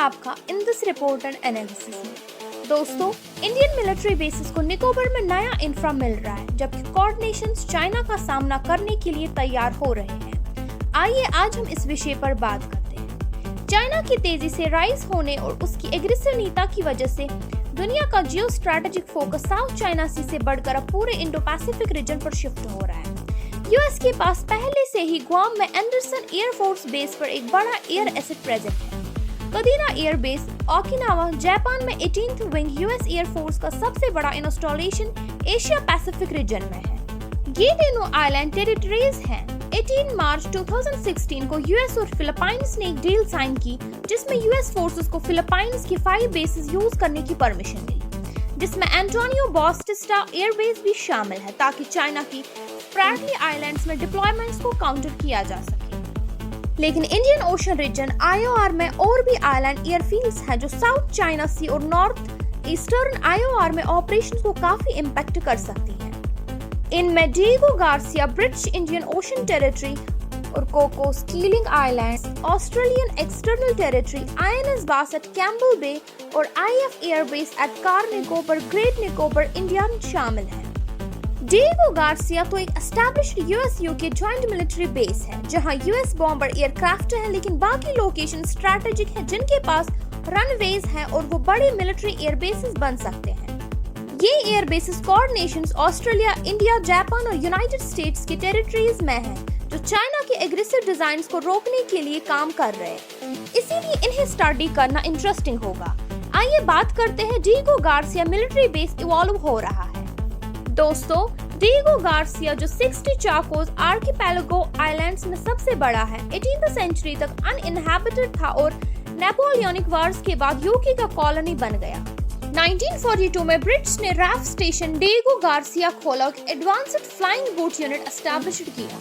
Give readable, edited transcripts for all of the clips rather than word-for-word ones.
आपका in this report and analysis में। दोस्तों, इंडियन मिलिट्री बेसिस को निकोबार में नया इंफ्रा मिल रहा है, जबकि क्वाड नेशंस चाइना का सामना करने के लिए तैयार हो रहे हैं। आइए आज हम इस विषय पर बात करते हैं। चाइना की तेजी से राइज होने और उसकी एग्रेसिव नीति की वजह से दुनिया का जियो स्ट्रैटेजिक फोकस साउथ चाइना सी से बढ़कर अब पूरे इंडो पैसिफिक रीजन पर शिफ्ट हो रहा है। यूएस के पास पहले से ही गुआम में एंडरसन एयरफोर्स बेस पर एक बड़ा एयर एसेट प्रेजेंट है। कदीना एयर बेस ओकिनावा जापान में 18th विंग यूएस एयरफोर्स का सबसे बड़ा इंस्टॉलेशन एशिया पैसिफिक रीजन में है। ये तीनों आइलैंड टेरिटरीज हैं। 18 मार्च 2016 को यूएस और फिलीपाइंस ने एक डील साइन की, जिसमें यूएस फोर्सेस को फिलीपाइंस की 5 बेसेस यूज करने की परमिशन मिली, जिसमें एंटोनियो बॉस्टिस्टा एयरबेस भी शामिल है, ताकि चाइना की स्प्रैटली आइलैंड्स में डिप्लॉयमेंट्स को काउंटर किया जा सके। लेकिन इंडियन ओशन रीजन आईओआर में और भी आइलैंड एयरफील्ड्स हैं जो साउथ चाइना सी और नॉर्थ ईस्टर्न आईओआर में ऑपरेशंस को काफी इम्पैक्ट कर सकती हैं। इनमें Diego Garcia British Indian Ocean Territory और Cocos Keeling islands, Australian external territory, INS बासेट कैम्पबेल बे और IAF airbase at Car Nicobar great Nicobar India शामिल हैं। डिएगो गार्सिया तो एक established US UK joint military base है, जहां यूएस बॉम्बर एयरक्राफ्ट है, लेकिन बाकी लोकेशन स्ट्रैटेजिक है जिनके पास रनवेज हैं और वो बड़े मिलिट्री एयरबेसेस बन सकते हैं। ये airbases quad Nations Australia, India, Japan और यूनाइटेड स्टेट्स के टेरिटरीज में हैं, जो चाइना के एग्रेसिव डिजाइन्स को रोकने के लिए काम कर रहे हैं। इसीलिए इन्हें स्टडी करना इंटरेस्टिंग होगा। आइए बात करते हैं Diego Garcia military base evolve हो रहा है। दोस्तों, डिएगो गार्सिया जो 60 चाकोस आर्किपेलागो आइलैंड्स में सबसे बड़ा है, 18th सेंचुरी तक अनइनहैबिटेड था और नेपोलियनिक वार्स के बाद यूके का कॉलोनी बन गया। 1942 में ब्रिटिश ने रैफ स्टेशन डिएगो गार्सिया खोला और advanced flying boat unit establish किया।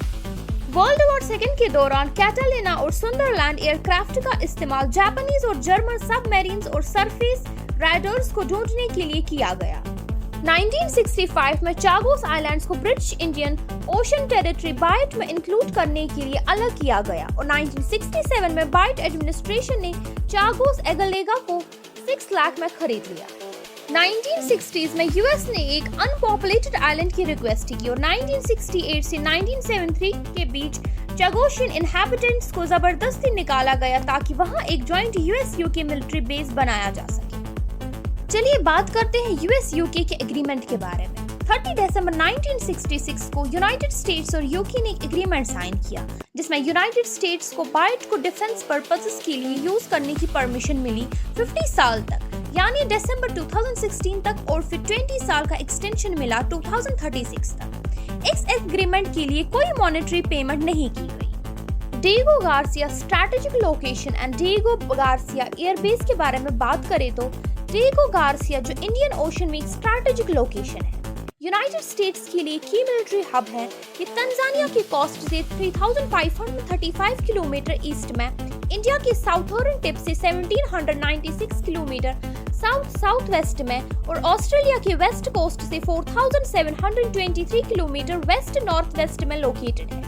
वर्ल्ड वॉर सेकेंड के दौरान कैटालिना और सुंदरलैंड एयरक्राफ्ट का इस्तेमाल जापानीज और जर्मन सबमरीन्स और सरफेस राइडर्स को ढूंढने के लिए किया गया। 1965 में चागोस आइलैंड्स को British Indian Ocean Territory BIOT में इंक्लूड करने के लिए अलग किया गया और 1967 में बाइट एडमिनिस्ट्रेशन ने चागोस एगलेगा को 6 लाख में खरीद लिया। 1960s में यूएस ने एक अनपॉपुलेटेड आइलैंड की रिक्वेस्ट की और 1968 से 1973 के बीच चागोशियन इनहैबिटेंट्स को जबरदस्ती निकाला गया ताकि वहां एक joint US UK military base बनाया जा सके। चलिए बात करते हैं यूएस यूके के एग्रीमेंट के बारे में। 30 दिसंबर 1966 को यूनाइटेड स्टेट्स और यूके ने एक एग्रीमेंट साइन किया, जिसमें यूनाइटेड स्टेट्स को बाइट को डिफेंस पर्पसेस के लिए यूज करने की परमिशन मिली 50 साल तक, यानी दिसंबर 2016 तक, और फिर 20 साल का एक्सटेंशन मिला 2036 तक। इस एग्रीमेंट के लिए कोई मॉनेटरी पेमेंट नहीं की गई। Diego Garcia strategic location and Diego Garcia airbase के बारे में बात करें तो डिएगो गार्सिया जो इंडियन ओशन में एक स्ट्रैटेजिक लोकेशन है, यूनाइटेड स्टेट्स के लिए की मिलिट्री हब है। ये तंजानिया की कोस्ट से 3535 किलोमीटर ईस्ट में, इंडिया के साउथर्न टिप से 1796 किलोमीटर साउथ साउथ वेस्ट में और ऑस्ट्रेलिया के वेस्ट कोस्ट से 4723 किलोमीटर वेस्ट नॉर्थ वेस्ट में लोकेटेड है।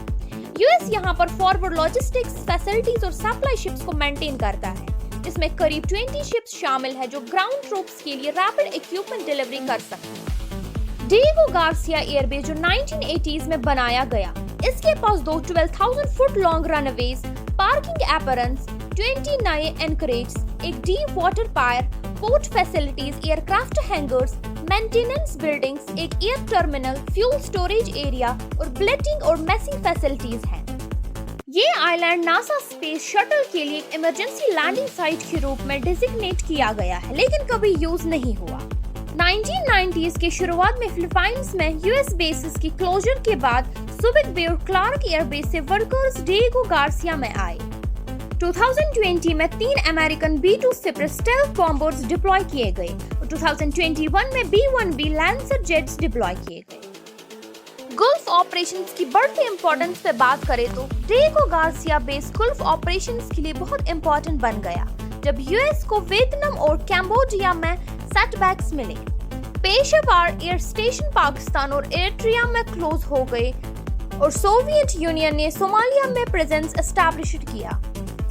यूएस यहाँ पर फॉरवर्ड लॉजिस्टिक्स फैसिलिटीज और सप्लाई शिप्स को मेंटेन करता है, जिसमें करीब 20 शिप्स शामिल है जो ग्राउंड ट्रूप्स के लिए रैपिड इक्विपमेंट डिलीवरी कर सकती हैं। डिएगो गार्सिया एयरबेस जो 1980s में बनाया गया, इसके पास 2 12,000 foot long runways, parking aprons, 20 नए एंकरेज, एक deep water pier, port facilities, aircraft hangars, maintenance buildings, एक air terminal, fuel storage area और ब्लेटिंग और मेसिंग फैसिलिटीज हैं। ये आइलैंड नासा स्पेस शटल के लिए एक इमरजेंसी लैंडिंग साइट के रूप में डिजिग्नेट किया गया है, लेकिन कभी यूज नहीं हुआ। 1990s के शुरुआत में फिलीपाइंस में यूएस बेसिस की क्लोजर के बाद सुबिक बे और क्लार्क एयरबेस से वर्कर्स डिएगो गार्सिया में आए। 2020 में 3 American B-2 sipper stealth bombers deploy किए गए और 2021 में B-1B लैंसर जेट्स डिप्लॉय किए गए। गल्फ ऑपरेशंस की बढ़ती इंपॉर्टेंस पे बात करें तो Diego Garcia base gulf operations के लिए बहुत इंपॉर्टेंट बन गया, जब यूएस को वियतनाम और कैम्बोडिया में सेटबैक्स मिले। पेशावर एयर स्टेशन पाकिस्तान और एरिट्रिया में क्लोज हो गए और सोवियत यूनियन ने सोमालिया में प्रेजेंस एस्टैब्लिश किया।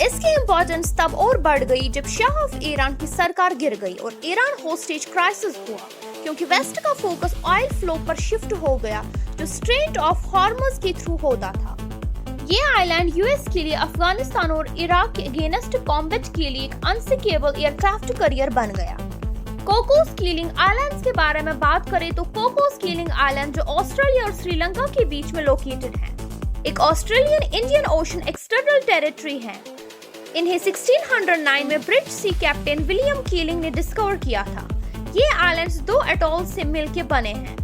इसकी इम्पोर्टेंस तब और बढ़ गई जब शाह ऑफ ईरान की सरकार गिर गई और ईरान होस्टेज क्राइसिस हुआ, क्योंकि वेस्ट का फोकस ऑयल फ्लो पर शिफ्ट हो गया जो स्ट्रेट ऑफ हॉर्मुज के थ्रू होता था। ये आइलैंड यूएस के लिए अफगानिस्तान और इराक के अगेंस्ट कॉम्बैट के लिए एक अनसिंकेबल एयरक्राफ्ट करियर बन गया। कोकोस कीलिंग आइलैंड्स के बारे में बात करें तो कोकोस कीलिंग आइलैंड जो ऑस्ट्रेलिया और श्रीलंका के बीच में लोकेटेड है, एक Australian Indian ocean external territory है। इन्हें 1609 में ब्रिटिश सी कैप्टन विलियम कीलिंग ने डिस्कवर किया था। ये आइलैंड्स 2 एटॉल से मिलकर बने हैं,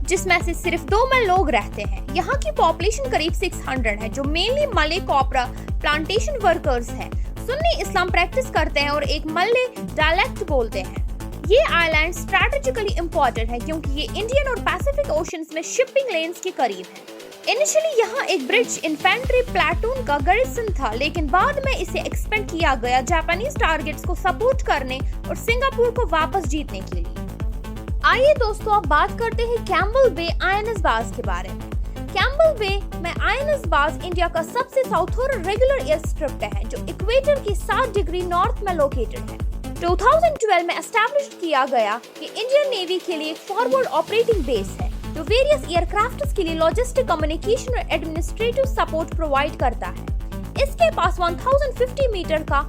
जिसमें से सिर्फ 2 में लोग रहते हैं। यहाँ की पॉपुलेशन करीब 600 है, जो मेनली मले कॉपरा प्लांटेशन वर्कर्स हैं, सुन्नी इस्लाम प्रैक्टिस करते हैं और एक मले डायलेक्ट बोलते हैं। ये आइलैंड स्ट्रैटेजिकली इम्पोर्टेंट है क्योंकि ये इंडियन और पैसिफिक ओशंस में शिपिंग लेन्स के करीब है। इनिशियली यहाँ एक ब्रिटिश इन्फेंट्री प्लाटून का गार्रिसन था, लेकिन बाद में इसे एक्सपेंड किया गया जापानीज टारगेट्स को सपोर्ट करने और सिंगापुर को वापस जीतने के लिए। आइए दोस्तों, अब बात करते हैं कैम्पबेल बे आईएनएस बाज के बारे में। कैम्पबेल बे में आईएनएस बाज इंडिया का सबसे साउथर्न रेगुलर एयर स्ट्रिप है, जो इक्वेटर के 7 डिग्री नॉर्थ में लोकेटेड है। 2012 में एस्टैब्लिश किया गया कि इंडियन नेवी के लिए एक फॉरवर्ड ऑपरेटिंग बेस है, जो वेरियस एयरक्राफ्ट्स के लिए लॉजिस्टिक, कम्युनिकेशन और एडमिनिस्ट्रेटिव सपोर्ट प्रोवाइड करता है। इसके पास 1050 मीटर का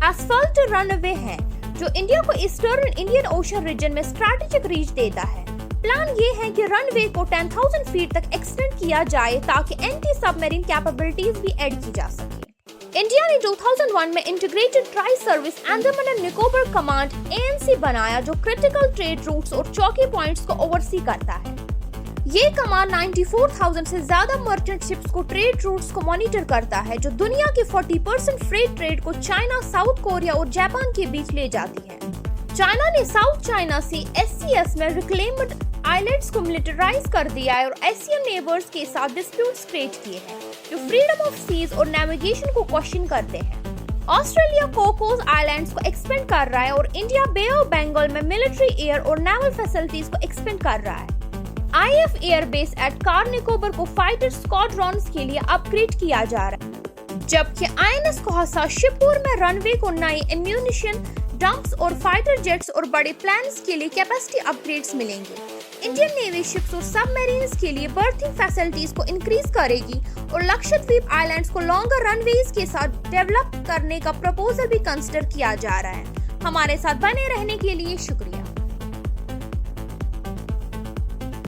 एस्फाल्ट रनवे है, जो इंडिया को ईस्टर्न इंडियन ओशन रीजन में स्ट्रैटेजिक रीच देता है। प्लान ये है कि रनवे को 10,000 फीट तक एक्सटेंड किया जाए ताकि एंटी सबमरीन कैपेबिलिटीज भी ऐड की जा सके। इंडिया ने 2001 में integrated tri service Andaman and Nicobar command ANC बनाया, जो क्रिटिकल ट्रेड रूट्स और चौकी पॉइंट्स को ओवरसी करता है। ये कमांड 94,000 से ज्यादा मर्चेंट शिप्स को ट्रेड रूट्स को मॉनिटर करता है, जो दुनिया के 40% फ्रेट ट्रेड को चाइना, साउथ कोरिया और जापान के बीच ले जाती है। चाइना ने साउथ चाइना सी SCS में रिक्लेम्ड आइलैंड्स को मिलिटराइज कर दिया है और एशियन नेबर्स के साथ डिस्प्यूट्स क्रिएट किए हैं, जो फ्रीडम ऑफ सीज और नेविगेशन को क्वेश्चन करते हैं। ऑस्ट्रेलिया कोकोस आइलैंड्स को एक्सपेंड कर रहा है और इंडिया बे ऑफ बंगाल में मिलिट्री एयर और नेवल फैसिलिटीज को एक्सपेंड कर रहा है। IF air base at Car Nicobar को फाइटर स्क्वाड्रॉन्स के लिए अपग्रेड किया जा रहा है, जबकि INS कोहसा शिवपुर में रनवे को नई एम्यूनिशन डंप्स और फाइटर जेट्स और बड़े प्लान्स के लिए कैपेसिटी अपग्रेड्स मिलेंगे। इंडियन नेवी शिप्स और सबमरीन्स के लिए बर्थिंग फैसिलिटीज को इंक्रीज करेगी और लक्षद्वीप आइलैंड्स को लॉन्गर रनवेज के साथ डेवलप करने का प्रपोजल भी कंसिडर किया जा रहा है। हमारे साथ बने रहने के लिए शुक्रिया।